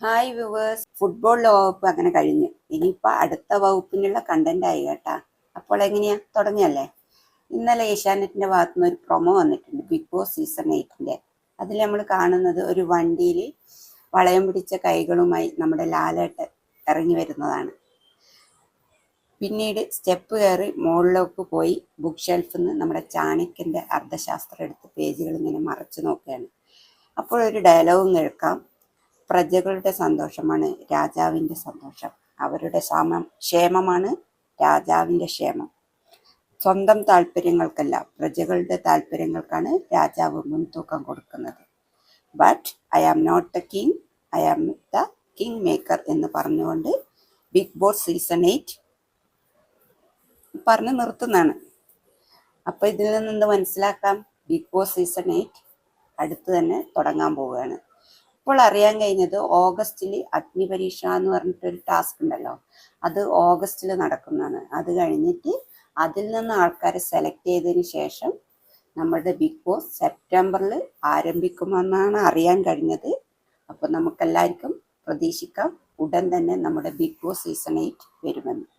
Hi viewers, ഫുട്ബോളിലെ വകുപ്പ് അങ്ങനെ കഴിഞ്ഞു. ഇനിയിപ്പോൾ അടുത്ത വകുപ്പിനുള്ള കണ്ടന്റ് ആയി കേട്ടാ. അപ്പോൾ എങ്ങനെയാ, തുടങ്ങിയല്ലേ? ഇന്നലെ ഏഷ്യാനെറ്റിന്റെ ഭാഗത്തു നിന്ന് ഒരു പ്രൊമോ വന്നിട്ടുണ്ട്, ബിഗ് ബോസ് സീസൺ 8ന്റെ. അതിൽ നമ്മൾ കാണുന്നത് ഒരു വണ്ടിയിൽ വളയം പിടിച്ച കൈകളുമായി നമ്മുടെ ലാലേട്ടൻ ഇറങ്ങി വരുന്നതാണ്. പിന്നീട് സ്റ്റെപ്പ് കയറി മുകളിലേക്ക് പോയി ബുക്ക് ഷെൽഫിൽ നിന്ന് നമ്മുടെ ചാണക്യന്റെ അർത്ഥശാസ്ത്രം എടുത്ത് പേജുകൾ ഇങ്ങനെ മറച്ചു നോക്കുകയാണ്. അപ്പോൾ ഒരു ഡയലോഗും കേൾക്കാം: പ്രജകളുടെ സന്തോഷമാണ് രാജാവിൻ്റെ സന്തോഷം, അവരുടെ ക്ഷേമമാണ് രാജാവിൻ്റെ ക്ഷേമം. സ്വന്തം താല്പര്യങ്ങൾക്കല്ല, പ്രജകളുടെ താല്പര്യങ്ങൾക്കാണ് രാജാവ് മുൻതൂക്കം കൊടുക്കുന്നത്. But I am not the king, I am the king maker എന്ന് പറഞ്ഞുകൊണ്ട് ബിഗ് ബോസ് സീസൺ 8 പറഞ്ഞ് നിർത്തുന്നതാണ്. അപ്പോൾ ഇതിൽ നിന്ന് മനസ്സിലാക്കാം, ബിഗ് ബോസ് സീസൺ 8 അടുത്ത് തന്നെ തുടങ്ങാൻ പോവുകയാണ്. ഇപ്പോൾ അറിയാൻ കഴിഞ്ഞത് ഓഗസ്റ്റിൽ അഗ്നിപരീക്ഷ എന്ന് പറഞ്ഞിട്ടൊരു ടാസ്ക് ഉണ്ടല്ലോ, അത് ഓഗസ്റ്റിൽ നടക്കുന്നതാണ്. അത് കഴിഞ്ഞിട്ട് അതിൽ നിന്ന് ആൾക്കാരെ സെലക്ട് ചെയ്തതിന് ശേഷം നമ്മുടെ ബിഗ് ബോസ് സെപ്റ്റംബറിൽ ആരംഭിക്കുമെന്നാണ് അറിയാൻ കഴിഞ്ഞത്. അപ്പോൾ നമുക്കെല്ലാവർക്കും പ്രതീക്ഷിക്കാം, ഉടൻ തന്നെ നമ്മുടെ ബിഗ് ബോസ് സീസൺ 8 വരുമെന്ന്.